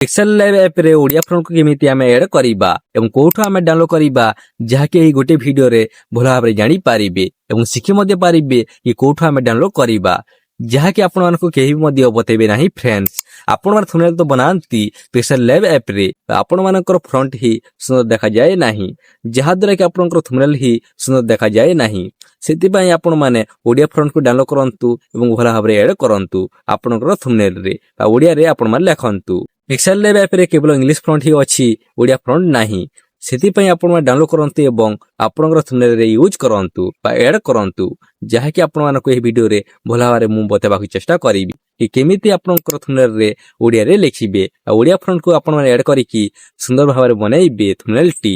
Pixel live ଆପ୍ରେ ଓଡ଼ିଆ ଫଣ୍ଟକୁ କେମିତି ଆମେ ଆଡ୍ କରିବା ଏବଂ କୋଉଠୁ ଆମେ ଡାଉନଲୋଡ୍ କରିବା ଯାହାକି ଏହି ଗୋଟେ ଭିଡିଓରେ ଭଲ ଭାବରେ ଜାଣିପାରିବେ ଏବଂ ଶିଖି ମଧ୍ୟ ପାରିବେ କି କୋଉଠୁ ଆମେ ଡାଉନଲୋଡ୍ କରିବା ଯାହାକି ଆପଣମାନଙ୍କୁ କେହି ମଧ୍ୟ ବତେଇବେ ନାହିଁ ଫ୍ରେଣ୍ଡସ୍। ଆପଣମାନେ ଥମ୍ବନେଲ୍ ତ ବନାନ୍ତି ପିକ୍ସେଲ ଲାଇଭ୍ ଆପ୍ରେ ଆପଣମାନଙ୍କର ଫ୍ରଣ୍ଟ ହିଁ ସୁନ୍ଦର ଦେଖାଯାଏ ନାହିଁ, ଯାହାଦ୍ୱାରା କି ଆପଣଙ୍କର ଥମ୍ବନେଲ୍ ହିଁ ସୁନ୍ଦର ଦେଖାଯାଏ ନାହିଁ। ସେଥିପାଇଁ ଆପଣମାନେ ଓଡ଼ିଆ ଫଣ୍ଟକୁ ଡାଉନଲୋଡ୍ କରନ୍ତୁ ଏବଂ ଭଲ ଭାବରେ ଆଡ୍ କରନ୍ତୁ ଆପଣଙ୍କର ଥମ୍ବନେଲ୍ରେ ବା ଓଡ଼ିଆରେ ଆପଣମାନେ ଲେଖନ୍ତୁ। ପିକ୍ସେଲ ଲାଇଭ୍ ଆପ୍ରେ କେବଳ ଇଂଲିଶ ଫ୍ରଣ୍ଟ ହିଁ ଅଛି, ଓଡ଼ିଆ ଫ୍ରଣ୍ଟ ନାହିଁ। ସେଥିପାଇଁ ଆପଣମାନେ ଡାଉନଲୋଡ୍ କରନ୍ତୁ ଏବଂ ଆପଣଙ୍କର ଥମ୍ବନେଲ୍ରେ ୟୁଜ୍ କରନ୍ତୁ ବା ଆଡ୍ କରନ୍ତୁ ଯାହାକି ଆପଣମାନଙ୍କୁ ଏହି ଭିଡିଓରେ ଭଲ ଭାବରେ ମୁଁ ବତେଇବାକୁ ଚେଷ୍ଟା କରିବି କି କେମିତି ଆପଣଙ୍କର ଥମ୍ବନେଲ୍ରେ ଓଡ଼ିଆରେ ଲେଖିବେ ଆଉ ଓଡ଼ିଆ ଫ୍ରଣ୍ଟକୁ ଆପଣମାନେ ଆଡ୍ କରିକି ସୁନ୍ଦର ଭାବରେ ବନେଇବେ ଥମ୍ବନେଲ୍ଟି।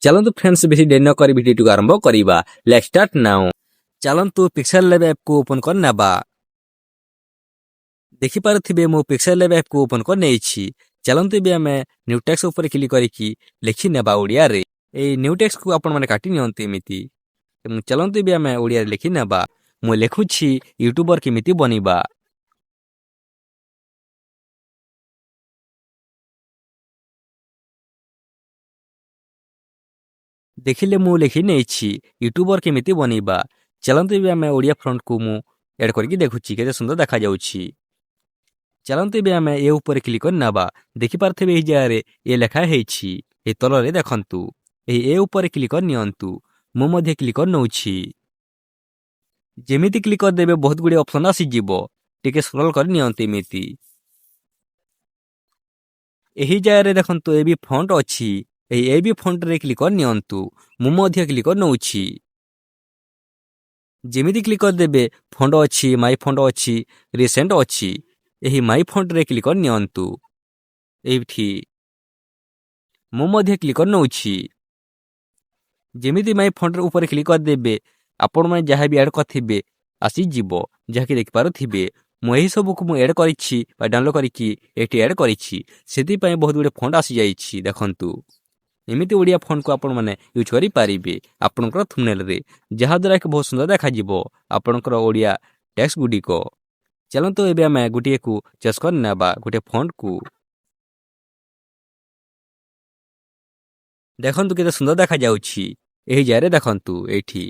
ଚାଲନ୍ତୁ ଫ୍ରେଣ୍ଡସ୍ ବେଶୀ ଡେରି ନ କରି ଭିଡିଓଟିକୁ ଆରମ୍ଭ କରିବା। ଲେଟ୍ସ ଷ୍ଟାର୍ଟ ନାଉ। ଚାଲନ୍ତୁ ପିକ୍ସେଲ ଲାଇଭ୍ ଆପ୍କୁ ଓପନ୍ କରିନେବା। ଦେଖିପାରୁଥିବେ ମୁଁ ପିକ୍ସେଲ ଲାଇଭ୍ ଆପ୍କୁ ଓପନ୍ କରି ନେଇଛି। ଚାଲନ୍ତୁ ଏବେ ଆମେ ନ୍ୟୁ ଟେକ୍ସଟ ଉପରେ କ୍ଲିକ୍ କରିକି ଲେଖିନେବା ଓଡ଼ିଆରେ। ଏହି ନ୍ୟୁ ଟେକ୍ସଟକୁ ଆପଣମାନେ କାଟି ନିଅନ୍ତୁ ଏମିତି ଏବଂ ଚାଲନ୍ତୁ ଏବେ ଆମେ ଓଡ଼ିଆରେ ଲେଖିନେବା। ମୁଁ ଲେଖୁଛି ୟୁଟ୍ୟୁବର କେମିତି ବନିବା। ଦେଖିଲେ ମୁଁ ଲେଖି ନେଇଛି ୟୁଟ୍ୟୁବର କେମିତି ବନିବା। ଚାଲନ୍ତୁ ଏବେ ଆମେ ଓଡ଼ିଆ ଫ୍ରଣ୍ଟକୁ ମୁଁ ଆଡ୍ କରିକି ଦେଖୁଛି କେତେ ସୁନ୍ଦର ଦେଖାଯାଉଛି। ଚାଲନ୍ତୁ ଏବେ ଆମେ ଏ ଉପରେ କ୍ଲିକ୍ କରି ନେବା। ଦେଖିପାରୁଥିବେ ଏହି ଜାଗାରେ ଏ ଲେଖା ହେଇଛି। ଏହି ତଳରେ ଦେଖନ୍ତୁ ଏହି ଏ ଉପରେ କ୍ଲିକ୍ କରି ନିଅନ୍ତୁ। ମୁଁ ମଧ୍ୟ କ୍ଲିକ୍ କରି ନେଉଛି। ଯେମିତି କ୍ଲିକ୍ କରିଦେବେ ବହୁତ ଗୁଡ଼ିଏ ଅପସନ୍ ଆସିଯିବ। ଟିକେ ସ୍କ୍ରୋଲ୍ କରି ନିଅନ୍ତୁ ଏମିତି। ଏହି ଜାଗାରେ ଦେଖନ୍ତୁ ଏ ବି ଫଣ୍ଟ ଅଛି। ଏହି ଏ ବି ଫଣ୍ଟରେ କ୍ଲିକ୍ କରି ନିଅନ୍ତୁ। ମୁଁ ମଧ୍ୟ କ୍ଲିକ୍ କରି ନେଉଛି। ଯେମିତି କ୍ଲିକ୍ କରିଦେବେ ଫଣ୍ଟ ଅଛି, ମାଇ ଫଣ୍ଟ ଅଛି, ରିସେଣ୍ଟ ଅଛି। ଏହି ମାଇ ଫଣ୍ଟରେ କ୍ଲିକ୍ କରି ନିଅନ୍ତୁ। ଏଇଠି ମୁଁ ମଧ୍ୟ କ୍ଲିକ୍ କରି ନେଉଛି। ଯେମିତି ମାଇ ଫଣ୍ଟ ଉପରେ କ୍ଲିକ୍ କରିଦେବେ ଆପଣମାନେ ଯାହା ବି ଆଡ୍ କରିଥିବେ ଆସିଯିବ, ଯାହାକି ଦେଖିପାରୁଥିବେ। ମୁଁ ଏହିସବୁକୁ ମୁଁ ଆଡ୍ କରିଛି ବା ଡାଉନଲୋଡ୍ କରିକି ଏଠି ଆଡ୍ କରିଛି। ସେଥିପାଇଁ ବହୁତ ଗୁଡ଼ିଏ ଫଣ୍ଟ ଆସିଯାଇଛି ଦେଖନ୍ତୁ। ଏମିତି ଓଡ଼ିଆ ଫଣ୍ଟକୁ ଆପଣମାନେ ୟୁଜ୍ କରିପାରିବେ ଆପଣଙ୍କର ଥମ୍ବନେଲ୍ରେ, ଯାହାଦ୍ୱାରା କି ବହୁତ ସୁନ୍ଦର ଦେଖାଯିବ ଆପଣଙ୍କର ଓଡ଼ିଆ ଟେକ୍ସଟ ଗୁଡ଼ିକ। ଚାଲନ୍ତୁ ଏବେ ଆମେ ଗୋଟିଏକୁ ଚଏସ୍ କରିନେବା ଗୋଟିଏ ଫଣ୍ଟକୁ। ଦେଖନ୍ତୁ କେତେ ସୁନ୍ଦର ଦେଖାଯାଉଛି। ଏହି ଜାଗାରେ ଦେଖନ୍ତୁ ଏଇଠି।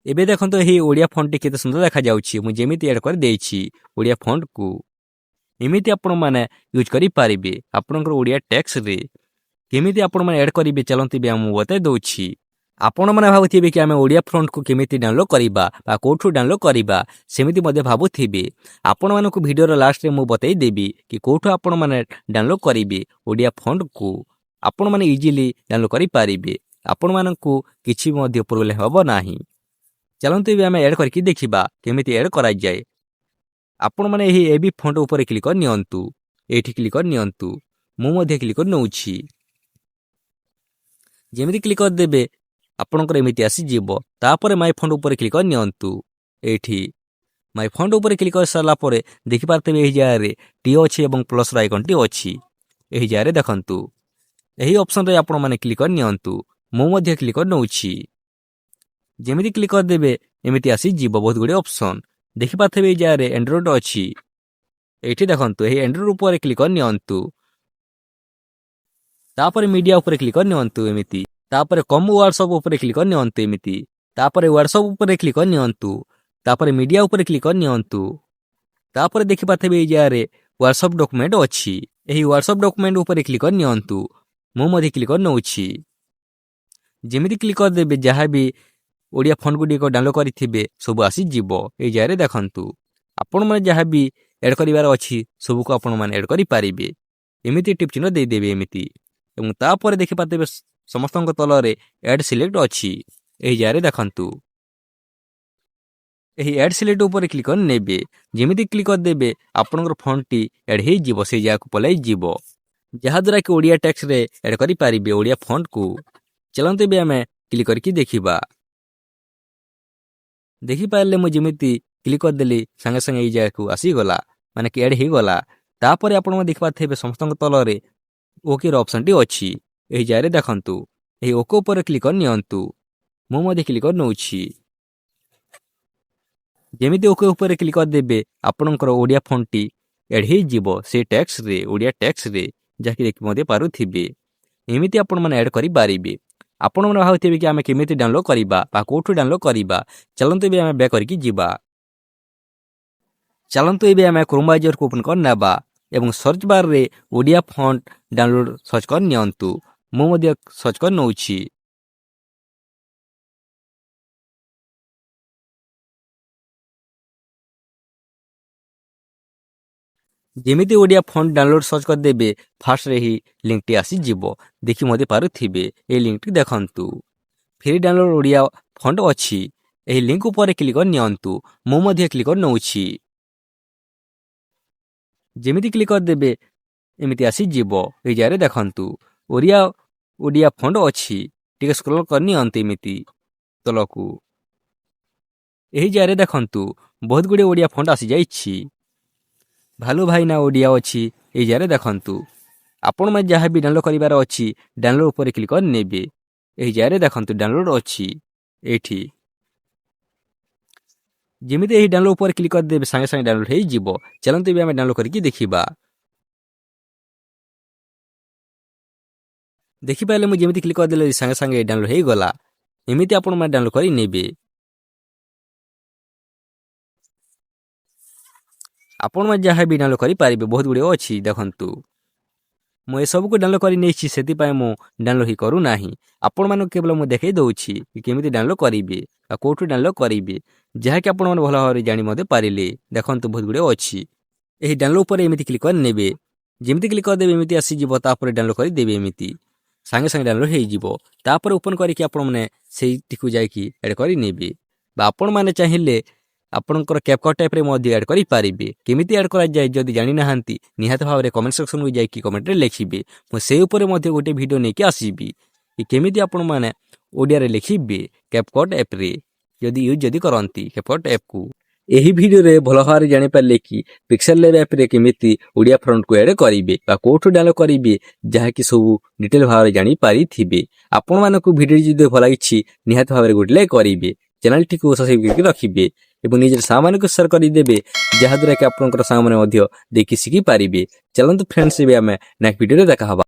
ଏବେ ଦେଖନ୍ତୁ ଏହି ଓଡ଼ିଆ ଫଣ୍ଟଟି କେତେ ସୁନ୍ଦର ଦେଖାଯାଉଛି। ମୁଁ ଯେମିତି ଆଡ୍ କରିଦେଇଛି ଓଡ଼ିଆ ଫଣ୍ଟକୁ ଏମିତି ଆପଣମାନେ ୟୁଜ୍ କରିପାରିବେ ଆପଣଙ୍କର ଓଡ଼ିଆ ଟେକ୍ସଟରେ। କେମିତି ଆପଣମାନେ ଆଡ୍ କରିବେ ଚାଲନ୍ତୁ ଏବେ ମୁଁ ବତାଇ ଦେଉଛି। ଆପଣମାନେ ଭାବୁଥିବେ କି ଆମେ ଓଡ଼ିଆ ଫ୍ରଣ୍ଟକୁ କେମିତି ଡାଉନଲୋଡ୍ କରିବା ବା କେଉଁଠୁ ଡାଉନଲୋଡ୍ କରିବା ସେମିତି ମଧ୍ୟ ଭାବୁଥିବେ। ଆପଣମାନଙ୍କୁ ଭିଡ଼ିଓର ଲାଷ୍ଟରେ ମୁଁ ବତାଇ ଦେବି କି କେଉଁଠୁ ଆପଣମାନେ ଡାଉନଲୋଡ୍ କରିବେ ଓଡ଼ିଆ ଫଣ୍ଟକୁ। ଆପଣମାନେ ଇଜିଲି ଡାଉନଲୋଡ୍ କରିପାରିବେ। ଆପଣମାନଙ୍କୁ କିଛି ମଧ୍ୟ ପ୍ରୋବ୍ଲେମ୍ ହେବ ନାହିଁ। ଚାଲନ୍ତୁ ଏବେ ଆମେ ଆଡ୍ କରିକି ଦେଖିବା କେମିତି ଆଡ୍ କରାଯାଏ। ଆପଣମାନେ ଏହି ଏ ବି ଫଣ୍ଟ ଉପରେ କ୍ଲିକ୍ କରି ନିଅନ୍ତୁ। ଏଇଠି କ୍ଲିକ୍ କରି ନିଅନ୍ତୁ। ମୁଁ ମଧ୍ୟ କ୍ଲିକ୍ କରି ନେଉଛି। ଯେମିତି କ୍ଲିକ୍ କରିଦେବେ ଆପଣଙ୍କର ଏମିତି ଆସିଯିବ। ତାପରେ ମାଇ ଫଣ୍ଟ ଉପରେ କ୍ଲିକ୍ କରି ନିଅନ୍ତୁ। ଏଇଠି ମାଇ ଫଣ୍ଟ ଉପରେ କ୍ଲିକ୍ କରିସାରିଲା ପରେ ଦେଖିପାରୁଥିବେ ଏହି ଜାଗାରେ ଟି ଅଛି ଏବଂ ପ୍ଲସ୍ର ଆଇକନ୍ଟି ଅଛି। ଏହି ଜାଗାରେ ଦେଖନ୍ତୁ ଏହି ଅପସନ୍ରେ ଆପଣମାନେ କ୍ଲିକ୍ କରି ନିଅନ୍ତୁ। ମୁଁ ମଧ୍ୟ କ୍ଲିକ୍ କରି ନେଉଛି। ଯେମିତି କ୍ଲିକ୍ କରିଦେବେ ଏମିତି ଆସିଯିବ ବହୁତ ଗୁଡ଼ିଏ ଅପସନ୍। ଦେଖିପାରୁଥିବେ ଏହି ଜାଗାରେ ଆଣ୍ଡ୍ରଏଡ୍ ଅଛି। ଏଇଠି ଦେଖନ୍ତୁ ଏହି ଆଣ୍ଡ୍ରଏଡ୍ ଉପରେ କ୍ଲିକ୍ କରି ନିଅନ୍ତୁ। ତାପରେ ମିଡ଼ିଆ ଉପରେ କ୍ଲିକ୍ କରି ନିଅନ୍ତୁ ଏମିତି। ତାପରେ କମ୍ ହ୍ୱାଟ୍ସଆପ୍ ଉପରେ କ୍ଲିକ୍ କରି ନିଅନ୍ତୁ ଏମିତି। ତାପରେ ହ୍ୱାଟ୍ସଆପ୍ ଉପରେ କ୍ଲିକ୍ କରି ନିଅନ୍ତୁ। ତାପରେ ମିଡ଼ିଆ ଉପରେ କ୍ଲିକ୍ କରି ନିଅନ୍ତୁ। ତାପରେ ଦେଖିପାରୁଥିବେ ଏହି ଜାଗାରେ ହ୍ୱାଟ୍ସଆପ୍ ଡକ୍ୟୁମେଣ୍ଟ ଅଛି। ଏହି ହ୍ୱାଟ୍ସଆପ୍ ଡକ୍ୟୁମେଣ୍ଟ ଉପରେ କ୍ଲିକ୍ କରି ନିଅନ୍ତୁ। ମୁଁ ମଧ୍ୟ କ୍ଲିକ୍ କରି ନେଉଛି। ଯେମିତି କ୍ଲିକ୍ କରିଦେବେ ଯାହା ବି ଓଡ଼ିଆ ଫଣ୍ଟ ଗୁଡ଼ିକ ଡାଉନଲୋଡ୍ କରିଥିବେ ସବୁ ଆସିଯିବ। ଏହି ଜାଗାରେ ଦେଖନ୍ତୁ ଆପଣମାନେ ଯାହା ବି ଆଡ୍ କରିବାର ଅଛି ସବୁକୁ ଆପଣମାନେ ଆଡ୍ କରିପାରିବେ। ଏମିତି ଟିପ୍ ଚିହ୍ନ ଦେଇଦେବେ ଏମିତି ଏବଂ ତାପରେ ଦେଖିପାରୁଥିବେ ସମସ୍ତଙ୍କ ତଳରେ ଆଡ୍ ସିଲେକ୍ଟ ଅଛି। ଏହି ଜାଗାରେ ଦେଖନ୍ତୁ ଏହି ଆଡ୍ ସିଲେକ୍ଟ ଉପରେ କ୍ଲିକ୍ କରି ନେବେ। ଯେମିତି କ୍ଲିକ୍ କରିଦେବେ ଆପଣଙ୍କର ଫଣ୍ଟଟି ଆଡ୍ ହେଇଯିବ, ସେଇ ଜାଗାକୁ ପଳାଇ ଯିବ, ଯାହାଦ୍ୱାରା କି ଓଡ଼ିଆ ଟେକ୍ସଟରେ ଆଡ୍ କରିପାରିବେ ଓଡ଼ିଆ ଫଣ୍ଟକୁ। ଚାଲନ୍ତୁ ଏବେ ଆମେ କ୍ଲିକ୍ କରିକି ଦେଖିବା। ଦେଖିପାରିଲେ ମୁଁ ଯେମିତି କ୍ଲିକ୍ କରିଦେଲି ସାଙ୍ଗେ ସାଙ୍ଗେ ଏଇ ଜାଗାକୁ ଆସିଗଲା, ମାନେ କି ଆଡ୍ ହେଇଗଲା। ତାପରେ ଆପଣମାନେ ଦେଖିପାରୁଥିବେ ସମସ୍ତଙ୍କ ତଳରେ ଓକେର ଅପସନ୍ଟି ଅଛି। ଏହି ଜାଗାରେ ଦେଖନ୍ତୁ ଏହି ଓକେ ଉପରେ କ୍ଲିକ୍ କରି ନିଅନ୍ତୁ। ମୁଁ ମଧ୍ୟ କ୍ଲିକ୍ କରି ନେଉଛି। ଯେମିତି ଓକେ ଉପରେ କ୍ଲିକ୍ କରିଦେବେ ଆପଣଙ୍କର ଓଡ଼ିଆ ଫଣ୍ଟଟି ଏଡ୍ ହେଇଯିବ ସେ ଟେକ୍ସଟରେ ଓଡ଼ିଆ ଟେକ୍ସଟରେ ଯାହାକି ଦେଖି ମଧ୍ୟ ପାରୁଥିବେ। ଏମିତି ଆପଣମାନେ ଆଡ଼୍ କରିପାରିବେ। ଆପଣମାନେ ଭାବୁଥିବେ କି ଆମେ କେମିତି ଡାଉନଲୋଡ଼ କରିବା ବା କେଉଁଠୁ ଡାଉନଲୋଡ଼ କରିବା। ଚାଲନ୍ତୁ ଏବେ ଆମେ ବ୍ୟାକ୍ କରିକି ଯିବା। ଚାଲନ୍ତୁ ଏବେ ଆମେ କ୍ରୋମ୍ ବ୍ରାଉଜରକୁ ଓପନ୍ କରିନେବା ଏବଂ ସର୍ଚ୍ଚ ବାର୍ରେ ଓଡ଼ିଆ ଫଣ୍ଟ ଡାଉନଲୋଡ଼ ସର୍ଚ୍ଚ କରି ନିଅନ୍ତୁ। ମୁଁ ମଧ୍ୟ ସର୍ଚ୍ଚ କରି ନେଉଛି। ଯେମିତି ଓଡ଼ିଆ ଫଣ୍ଟ ଡାଉନଲୋଡ଼ ସର୍ଚ୍ଚ କରିଦେବେ ଫାର୍ଷ୍ଟରେ ଏହି ଲିଙ୍କଟି ଆସିଯିବ। ଦେଖି ମଧ୍ୟ ପାରୁଥିବେ ଏହି ଲିଙ୍କଟି ଦେଖନ୍ତୁ। ଫ୍ରି ଡାଉନଲୋଡ଼ ଓଡ଼ିଆ ଫଣ୍ଟ ଅଛି। ଏହି ଲିଙ୍କ ଉପରେ କ୍ଲିକ୍ କରି ନିଅନ୍ତୁ। ମୁଁ ମଧ୍ୟ କ୍ଲିକ୍ କରି ନେଉଛି। ଯେମିତି କ୍ଲିକ୍ କରିଦେବେ ଏମିତି ଆସିଯିବ। ଏହି ଜାଗାରେ ଦେଖନ୍ତୁ ଓଡ଼ିଆ ଫଣ୍ଟ ଅଛି। ଟିକେ ସ୍କ୍ରୋଲ କରି ନିଅନ୍ତୁ ଏମିତି ତଳକୁ। ଏହି ଜାଗାରେ ଦେଖନ୍ତୁ ବହୁତ ଗୁଡ଼ିଏ ଓଡ଼ିଆ ଫଣ୍ଟ ଆସିଯାଇଛି। ଭାଲୁ ଭାଇନା ଓଡ଼ିଆ ଅଛି। ଏହି ଜାଗାରେ ଦେଖନ୍ତୁ ଆପଣମାନେ ଯାହା ବି ଡାଉନଲୋଡ଼ କରିବାର ଅଛି ଡାଉନଲୋଡ଼ ଉପରେ କ୍ଲିକ୍ କରି ନେବେ। ଏହି ଜାଗାରେ ଦେଖନ୍ତୁ ଡାଉନଲୋଡ଼ ଅଛି ଏଇଠି। ଯେମିତି ଏହି ଡାଉନଲୋଡ଼ ଉପରେ କ୍ଲିକ୍ କରିଦେବେ ସାଙ୍ଗେ ସାଙ୍ଗେ ଡାଉନଲୋଡ଼ ହେଇଯିବ। ଚାଲନ୍ତୁ ଏବେ ଆମେ ଡାଉନଲୋଡ଼ କରିକି ଦେଖିବା। ଦେଖିପାରିଲେ ମୁଁ ଯେମିତି କ୍ଲିକ୍ କରିଦେଲେ ସାଙ୍ଗେ ସାଙ୍ଗେ ଡାଉନଲୋଡ଼ ହେଇଗଲା। ଏମିତି ଆପଣମାନେ ଡାଉନଲୋଡ଼ କରି ନେବେ। ଆପଣମାନେ ଯାହା ବି ଡାଉନଲୋଡ଼ କରିପାରିବେ ବହୁତ ଗୁଡ଼ିଏ ଅଛି ଦେଖନ୍ତୁ। ମୁଁ ଏସବୁକୁ ଡାଉନଲୋଡ଼ କରି ନେଇଛି ସେଥିପାଇଁ ମୁଁ ଡାଉନଲୋଡ଼ ହିଁ କରୁନାହିଁ। ଆପଣମାନଙ୍କୁ କେବଳ ମୁଁ ଦେଖାଇ ଦେଉଛି କି କେମିତି ଡାଉନଲୋଡ଼ କରିବେ ବା କେଉଁଠୁ ଡାଉନଲୋଡ଼ କରିବେ ଯାହାକି ଆପଣମାନେ ଭଲ ଭାବରେ ଜାଣି ମଧ୍ୟ ପାରିଲେ। ଦେଖନ୍ତୁ ବହୁତ ଗୁଡ଼ିଏ ଅଛି। ଏହି ଡାଉନଲୋଡ଼ ଉପରେ ଏମିତି କ୍ଲିକ୍ କରି ନେବେ। ଯେମିତି କ୍ଲିକ୍ କରିଦେବେ ଏମିତି ଆସିଯିବ। ତାପରେ ଡାଉନଲୋଡ଼ କରିଦେବେ ଏମିତି ସାଙ୍ଗେ ସାଙ୍ଗେ ଡାଉନଲୋଡ଼ ହେଇଯିବ। ତାପରେ ଓପନ୍ କରିକି ଆପଣମାନେ ସେଇଟିକୁ ଯାଇକି ଆଡ଼୍ କରି ନେବେ ବା ଆପଣମାନେ ଚାହିଁଲେ ଆପଣଙ୍କର କ୍ୟାପକଟ୍ ଟାଇପ୍ରେ ମଧ୍ୟ ଆଡ଼୍ କରିପାରିବେ। କେମିତି ଆଡ଼୍ କରାଯାଏ ଯଦି ଜାଣିନାହାନ୍ତି ନିହାତି ଭାବରେ କମେଣ୍ଟ ସେକ୍ସନକୁ ଯାଇକି କମେଣ୍ଟରେ ଲେଖିବେ। ମୁଁ ସେଇ ଉପରେ ମଧ୍ୟ ଗୋଟେ ଭିଡ଼ିଓ ନେଇକି ଆସିବି କି କେମିତି ଆପଣମାନେ ଓଡ଼ିଆରେ ଲେଖିବେ କ୍ୟାପକଟ୍ ଆପ୍ରେ ଯଦି କରନ୍ତି କ୍ୟାପକଟ୍ ଆପ୍କୁ। ଏହି ଭିଡ଼ିଓରେ ଭଲ ଭାବରେ ଜାଣିପାରିଲେ କି ପିକ୍ସେଲ ଲ୍ୟାବ୍ ଆପ୍ରେ କେମିତି ଓଡ଼ିଆ ଫଣ୍ଟକୁ ଆଡ଼୍ କରିବେ ବା କେଉଁଠୁ ଡାଉନଲୋଡ଼ କରିବେ ଯାହାକି ସବୁ ଡିଟେଲ୍ ଭାବରେ ଜାଣିପାରିଥିବେ। ଆପଣମାନଙ୍କୁ ଭିଡ଼ିଓ ଯଦି ଭଲ ଲାଗିଛି ନିହାତି ଭାବରେ ଗୋଟେ ଲାଇକ୍ କରିବେ। ଚ୍ୟାନେଲଟିକୁ ସବସ୍କ୍ରାଇବ୍ କରିକି ରଖିବେ ଏବଂ ନିଜର ସାଙ୍ଗମାନଙ୍କୁ ସେୟାର କରିଦେବେ ଯାହାଦ୍ୱାରା କି ଆପଣଙ୍କର ସାଙ୍ଗମାନେ ମଧ୍ୟ ଦେଖି ଶିଖିପାରିବେ। ଚାଲନ୍ତୁ ଫ୍ରେଣ୍ଡସ୍ ଏବେ ଆମେ ନେକ୍ସଟ ଭିଡ଼ିଓରେ ଦେଖା ହେବା।